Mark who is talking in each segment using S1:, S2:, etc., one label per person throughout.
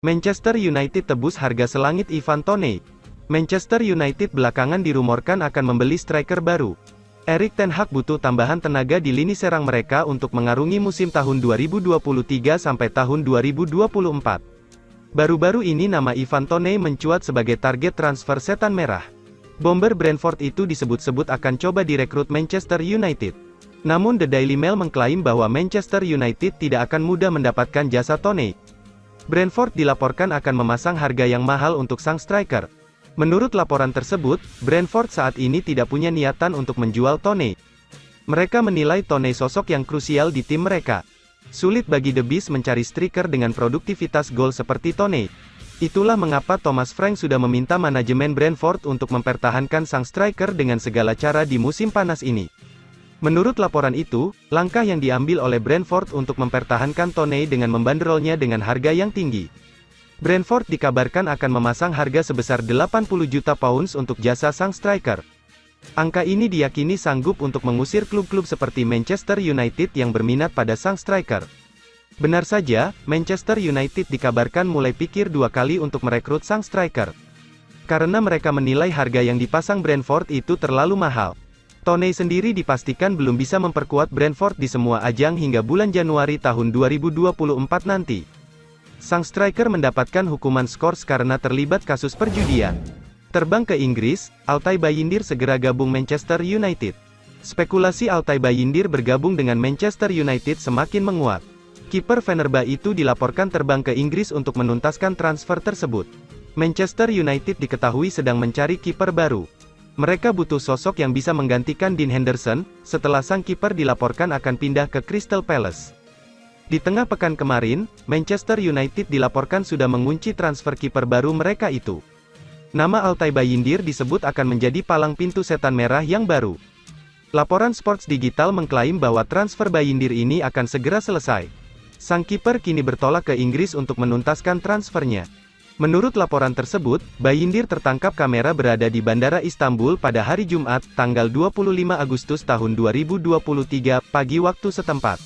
S1: Manchester United tebus harga selangit Ivan Toney. Manchester United belakangan dirumorkan akan membeli striker baru. Erik ten Hag butuh tambahan tenaga di lini serang mereka untuk mengarungi musim tahun 2023 sampai tahun 2024. Baru-baru ini nama Ivan Toney mencuat sebagai target transfer setan merah. Bomber Brentford itu disebut-sebut akan coba direkrut Manchester United. Namun The Daily Mail mengklaim bahwa Manchester United tidak akan mudah mendapatkan jasa Toney. Brentford dilaporkan akan memasang harga yang mahal untuk sang striker. Menurut laporan tersebut, Brentford saat ini tidak punya niatan untuk menjual Toney. Mereka menilai Toney sosok yang krusial di tim mereka. Sulit bagi The Beast mencari striker dengan produktivitas gol seperti Toney. Itulah mengapa Thomas Frank sudah meminta manajemen Brentford untuk mempertahankan sang striker dengan segala cara di musim panas ini. Menurut laporan itu, langkah yang diambil oleh Brentford untuk mempertahankan Toney dengan membanderolnya dengan harga yang tinggi. Brentford dikabarkan akan memasang harga sebesar 80 juta pounds untuk jasa sang striker. Angka ini diyakini sanggup untuk mengusir klub-klub seperti Manchester United yang berminat pada sang striker. Benar saja, Manchester United dikabarkan mulai pikir dua kali untuk merekrut sang striker. Karena mereka menilai harga yang dipasang Brentford itu terlalu mahal. Toney sendiri dipastikan belum bisa memperkuat Brentford di semua ajang hingga bulan Januari tahun 2024 nanti. Sang striker mendapatkan hukuman skors karena terlibat kasus perjudian. Terbang ke Inggris, Altay Bayindir segera gabung Manchester United. Spekulasi Altay Bayindir bergabung dengan Manchester United semakin menguat. Kiper Fenerbahce itu dilaporkan terbang ke Inggris untuk menuntaskan transfer tersebut. Manchester United diketahui sedang mencari kiper baru. Mereka butuh sosok yang bisa menggantikan Dean Henderson, setelah sang kiper dilaporkan akan pindah ke Crystal Palace. Di tengah pekan kemarin, Manchester United dilaporkan sudah mengunci transfer kiper baru mereka itu. Nama Altay Bayindir disebut akan menjadi palang pintu setan merah yang baru. Laporan Sports Digital mengklaim bahwa transfer Bayindir ini akan segera selesai. Sang kiper kini bertolak ke Inggris untuk menuntaskan transfernya. Menurut laporan tersebut, Bayindir tertangkap kamera berada di Bandara Istanbul pada hari Jumat, tanggal 25 Agustus tahun 2023, pagi waktu setempat.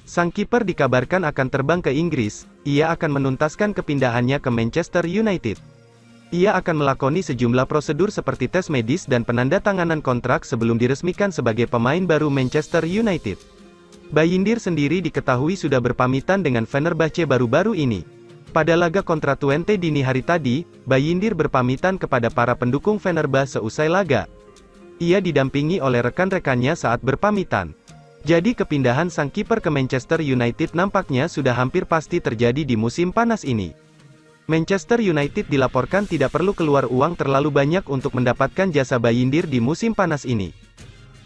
S1: Sang kiper dikabarkan akan terbang ke Inggris. Ia akan menuntaskan kepindahannya ke Manchester United. Ia akan melakoni sejumlah prosedur seperti tes medis dan penandatanganan kontrak sebelum diresmikan sebagai pemain baru Manchester United. Bayindir sendiri diketahui sudah berpamitan dengan Fenerbahce baru-baru ini. Pada laga kontra Twente dini hari tadi, Bayindir berpamitan kepada para pendukung Fenerbahce seusai laga. Ia didampingi oleh rekan-rekannya saat berpamitan. Jadi kepindahan sang kiper ke Manchester United nampaknya sudah hampir pasti terjadi di musim panas ini. Manchester United dilaporkan tidak perlu keluar uang terlalu banyak untuk mendapatkan jasa Bayindir di musim panas ini.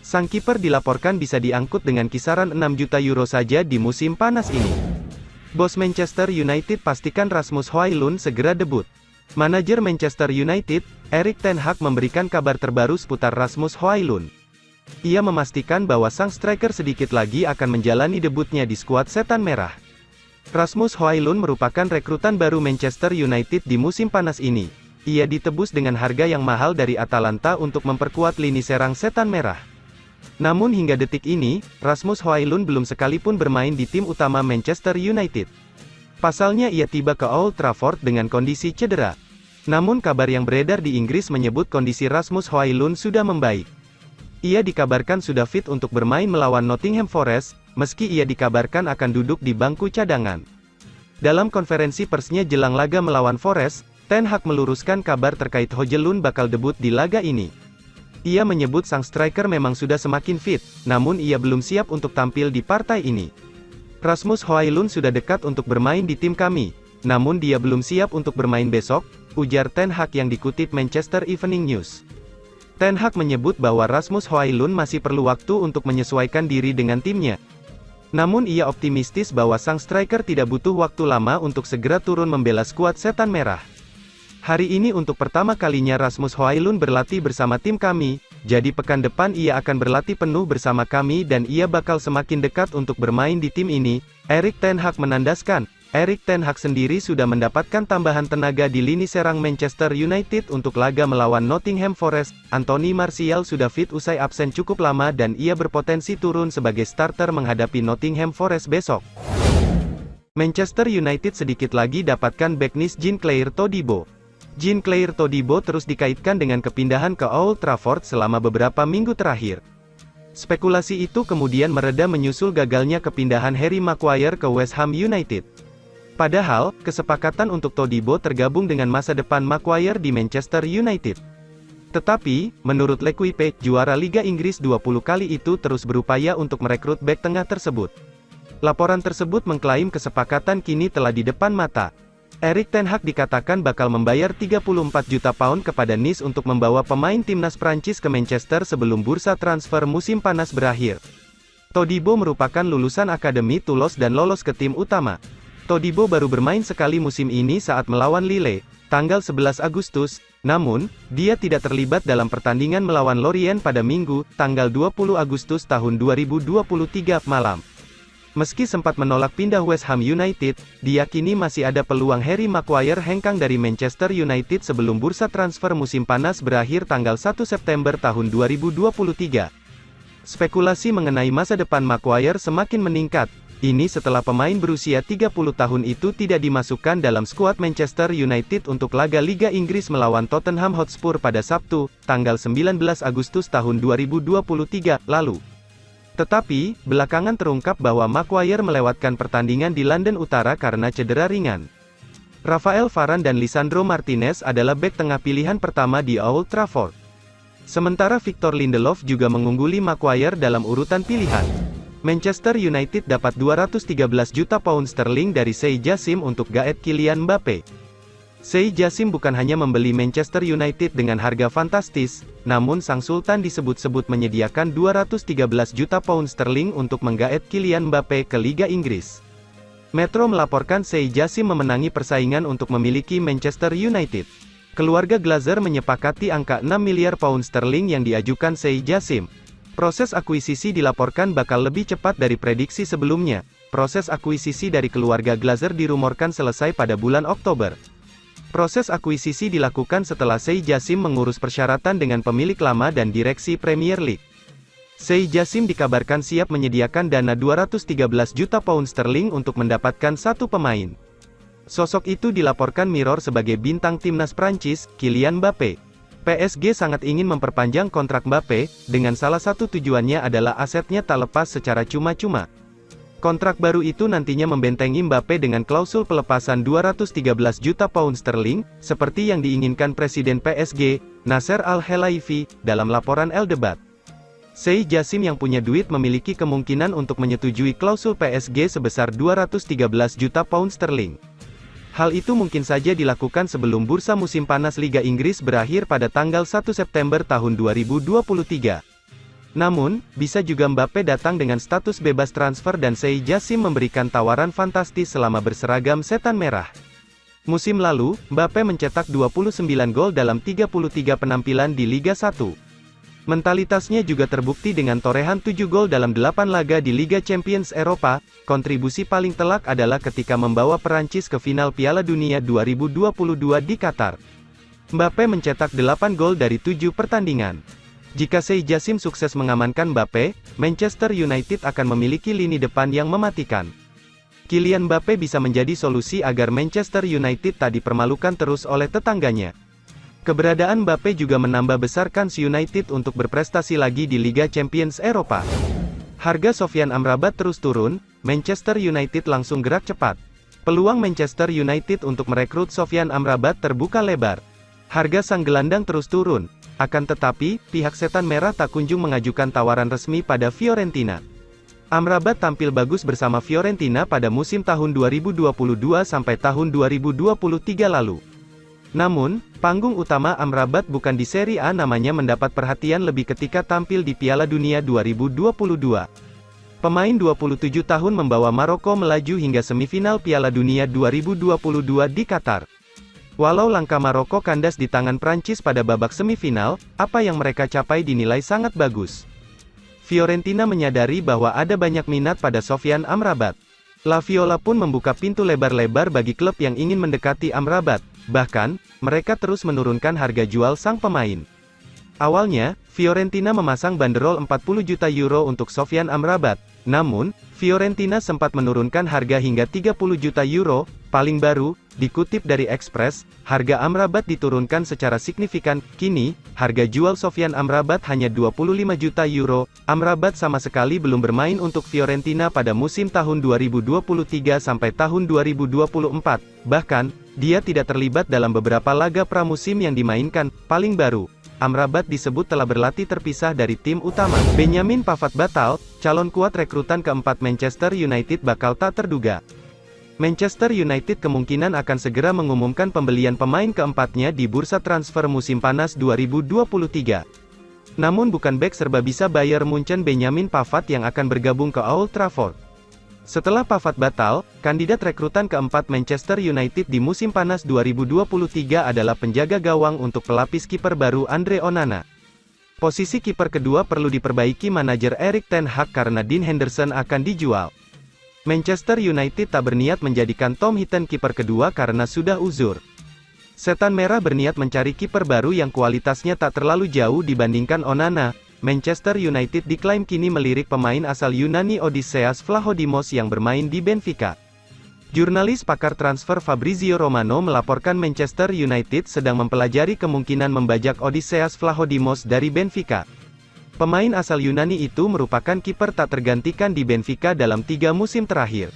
S1: Sang kiper dilaporkan bisa diangkut dengan kisaran 6 juta euro saja di musim panas ini. Bos Manchester United pastikan Rasmus Højlund segera debut. Manajer Manchester United, Erik ten Hag memberikan kabar terbaru seputar Rasmus Højlund. Ia memastikan bahwa sang striker sedikit lagi akan menjalani debutnya di skuad setan merah. Rasmus Højlund merupakan rekrutan baru Manchester United di musim panas ini. Ia ditebus dengan harga yang mahal dari Atalanta untuk memperkuat lini serang setan merah. Namun hingga detik ini, Rasmus Højlund belum sekalipun bermain di tim utama Manchester United. Pasalnya ia tiba ke Old Trafford dengan kondisi cedera. Namun kabar yang beredar di Inggris menyebut kondisi Rasmus Højlund sudah membaik. Ia dikabarkan sudah fit untuk bermain melawan Nottingham Forest, meski ia dikabarkan akan duduk di bangku cadangan. Dalam konferensi persnya jelang laga melawan Forest, Ten Hag meluruskan kabar terkait Højlund bakal debut di laga ini. Ia menyebut sang striker memang sudah semakin fit, namun ia belum siap untuk tampil di partai ini. Rasmus Højlund sudah dekat untuk bermain di tim kami, namun dia belum siap untuk bermain besok, ujar Ten Hag yang dikutip Manchester Evening News. Ten Hag menyebut bahwa Rasmus Højlund masih perlu waktu untuk menyesuaikan diri dengan timnya. Namun ia optimistis bahwa sang striker tidak butuh waktu lama untuk segera turun membela skuad setan merah. Hari ini untuk pertama kalinya Rasmus Højlund berlatih bersama tim kami, jadi pekan depan ia akan berlatih penuh bersama kami dan ia bakal semakin dekat untuk bermain di tim ini, Erik ten Hag menandaskan. Erik ten Hag sendiri sudah mendapatkan tambahan tenaga di lini serang Manchester United untuk laga melawan Nottingham Forest. Anthony Martial sudah fit usai absen cukup lama dan ia berpotensi turun sebagai starter menghadapi Nottingham Forest besok. Manchester United sedikit lagi dapatkan beknis Jean-Clair Todibo. Jean-Clair Todibo terus dikaitkan dengan kepindahan ke Old Trafford selama beberapa minggu terakhir. Spekulasi itu kemudian mereda menyusul gagalnya kepindahan Harry Maguire ke West Ham United. Padahal, kesepakatan untuk Todibo tergabung dengan masa depan Maguire di Manchester United. Tetapi, menurut L'Equipe, juara Liga Inggris 20 kali itu terus berupaya untuk merekrut bek tengah tersebut. Laporan tersebut mengklaim kesepakatan kini telah di depan mata. Erik ten Hag dikatakan bakal membayar 34 juta pound kepada Nice untuk membawa pemain timnas Prancis ke Manchester sebelum bursa transfer musim panas berakhir. Todibo merupakan lulusan Akademi Toulouse dan lolos ke tim utama. Todibo baru bermain sekali musim ini saat melawan Lille, tanggal 11 Agustus, namun, dia tidak terlibat dalam pertandingan melawan Lorient pada Minggu, tanggal 20 Agustus tahun 2023 malam. Meski sempat menolak pindah West Ham United, diyakini masih ada peluang Harry Maguire hengkang dari Manchester United sebelum bursa transfer musim panas berakhir tanggal 1 September tahun 2023. Spekulasi mengenai masa depan Maguire semakin meningkat. Ini setelah pemain berusia 30 tahun itu tidak dimasukkan dalam skuad Manchester United untuk laga Liga Inggris melawan Tottenham Hotspur pada Sabtu, tanggal 19 Agustus tahun 2023 lalu. Tetapi, belakangan terungkap bahwa Maguire melewatkan pertandingan di London Utara karena cedera ringan. Rafael Varane dan Lisandro Martinez adalah bek tengah pilihan pertama di Old Trafford. Sementara Victor Lindelof juga mengungguli Maguire dalam urutan pilihan. Manchester United dapat 213 juta pound sterling dari Say Jassim untuk gaet Kylian Mbappe. Say Jassim bukan hanya membeli Manchester United dengan harga fantastis, namun sang sultan disebut-sebut menyediakan 213 juta pound sterling untuk menggaet Kylian Mbappe ke Liga Inggris. Metro melaporkan Say Jassim memenangi persaingan untuk memiliki Manchester United. Keluarga Glazer menyepakati angka 6 miliar pound sterling yang diajukan Say Jassim. Proses akuisisi dilaporkan bakal lebih cepat dari prediksi sebelumnya. Proses akuisisi dari keluarga Glazer dirumorkan selesai pada bulan Oktober. Proses akuisisi dilakukan setelah Say Jassim mengurus persyaratan dengan pemilik lama dan direksi Premier League. Say Jassim dikabarkan siap menyediakan dana 213 juta pound sterling untuk mendapatkan satu pemain. Sosok itu dilaporkan Mirror sebagai bintang timnas Prancis, Kylian Mbappe. PSG sangat ingin memperpanjang kontrak Mbappe, dengan salah satu tujuannya adalah asetnya tak lepas secara cuma-cuma. Kontrak baru itu nantinya membentengi Mbappe dengan klausul pelepasan 213 juta pound sterling, seperti yang diinginkan Presiden PSG, Nasser Al-Khelaifi, dalam laporan El Debat. Say Jassim yang punya duit memiliki kemungkinan untuk menyetujui klausul PSG sebesar 213 juta pound sterling. Hal itu mungkin saja dilakukan sebelum bursa musim panas Liga Inggris berakhir pada tanggal 1 September tahun 2023. Namun, bisa juga Mbappe datang dengan status bebas transfer dan Say Jassim memberikan tawaran fantastis selama berseragam setan merah. Musim lalu, Mbappe mencetak 29 gol dalam 33 penampilan di Liga 1. Mentalitasnya juga terbukti dengan torehan 7 gol dalam 8 laga di Liga Champions Eropa. Kontribusi paling telak adalah ketika membawa Perancis ke final Piala Dunia 2022 di Qatar. Mbappe mencetak 8 gol dari 7 pertandingan. Jika Say Jassim sukses mengamankan Mbappe, Manchester United akan memiliki lini depan yang mematikan. Kylian Mbappe bisa menjadi solusi agar Manchester United tak dipermalukan terus oleh tetangganya. Keberadaan Mbappe juga menambah besar kans United untuk berprestasi lagi di Liga Champions Eropa. Harga Sofyan Amrabat terus turun, Manchester United langsung gerak cepat. Peluang Manchester United untuk merekrut Sofyan Amrabat terbuka lebar. Harga sang gelandang terus turun. Akan tetapi, pihak setan merah tak kunjung mengajukan tawaran resmi pada Fiorentina. Amrabat tampil bagus bersama Fiorentina pada musim tahun 2022 sampai tahun 2023 lalu. Namun, panggung utama Amrabat bukan di Serie A, namanya mendapat perhatian lebih ketika tampil di Piala Dunia 2022. Pemain 27 tahun membawa Maroko melaju hingga semifinal Piala Dunia 2022 di Qatar. Walau langkah Maroko kandas di tangan Prancis pada babak semifinal, apa yang mereka capai dinilai sangat bagus. Fiorentina menyadari bahwa ada banyak minat pada Sofyan Amrabat. La Viola pun membuka pintu lebar-lebar bagi klub yang ingin mendekati Amrabat. Bahkan, mereka terus menurunkan harga jual sang pemain. Awalnya, Fiorentina memasang banderol 40 juta euro untuk Sofyan Amrabat, Namun, Fiorentina sempat menurunkan harga hingga 30 juta euro, paling baru, dikutip dari Express, harga Amrabat diturunkan secara signifikan, kini, harga jual Sofyan Amrabat hanya 25 juta euro, Amrabat sama sekali belum bermain untuk Fiorentina pada musim tahun 2023 sampai tahun 2024, bahkan, dia tidak terlibat dalam beberapa laga pramusim yang dimainkan, paling baru. Amrabat disebut telah berlatih terpisah dari tim utama. Benjamin Pavard batal, calon kuat rekrutan keempat Manchester United bakal tak terduga. Manchester United kemungkinan akan segera mengumumkan pembelian pemain keempatnya di bursa transfer musim panas 2023. Namun bukan bek serba bisa Bayern Munchen Benjamin Pavard yang akan bergabung ke Old Trafford. Setelah Pavard batal, kandidat rekrutan keempat Manchester United di musim panas 2023 adalah penjaga gawang untuk pelapis kiper baru Andre Onana. Posisi kiper kedua perlu diperbaiki manajer Erik ten Hag karena Dean Henderson akan dijual. Manchester United tak berniat menjadikan Tom Heaton kiper kedua karena sudah uzur. Setan Merah berniat mencari kiper baru yang kualitasnya tak terlalu jauh dibandingkan Onana. Manchester United diklaim kini melirik pemain asal Yunani Odysseas Vlachodimos yang bermain di Benfica. Jurnalis pakar transfer Fabrizio Romano melaporkan Manchester United sedang mempelajari kemungkinan membajak Odysseas Vlachodimos dari Benfica. Pemain asal Yunani itu merupakan kiper tak tergantikan di Benfica dalam 3 musim terakhir.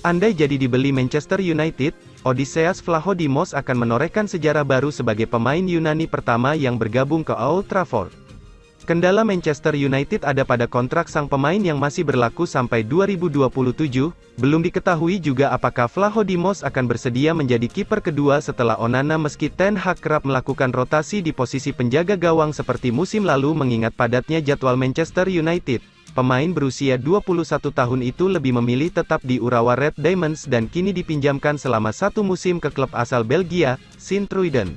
S1: Andai jadi dibeli Manchester United, Odysseas Vlachodimos akan menorehkan sejarah baru sebagai pemain Yunani pertama yang bergabung ke Old Trafford. Kendala Manchester United ada pada kontrak sang pemain yang masih berlaku sampai 2027, belum diketahui juga apakah Vlachodimos akan bersedia menjadi kiper kedua setelah Onana meski Ten Hag kerap melakukan rotasi di posisi penjaga gawang seperti musim lalu mengingat padatnya jadwal Manchester United. Pemain berusia 21 tahun itu lebih memilih tetap di Urawa Red Diamonds dan kini dipinjamkan selama 1 musim ke klub asal Belgia, Sint-Truiden.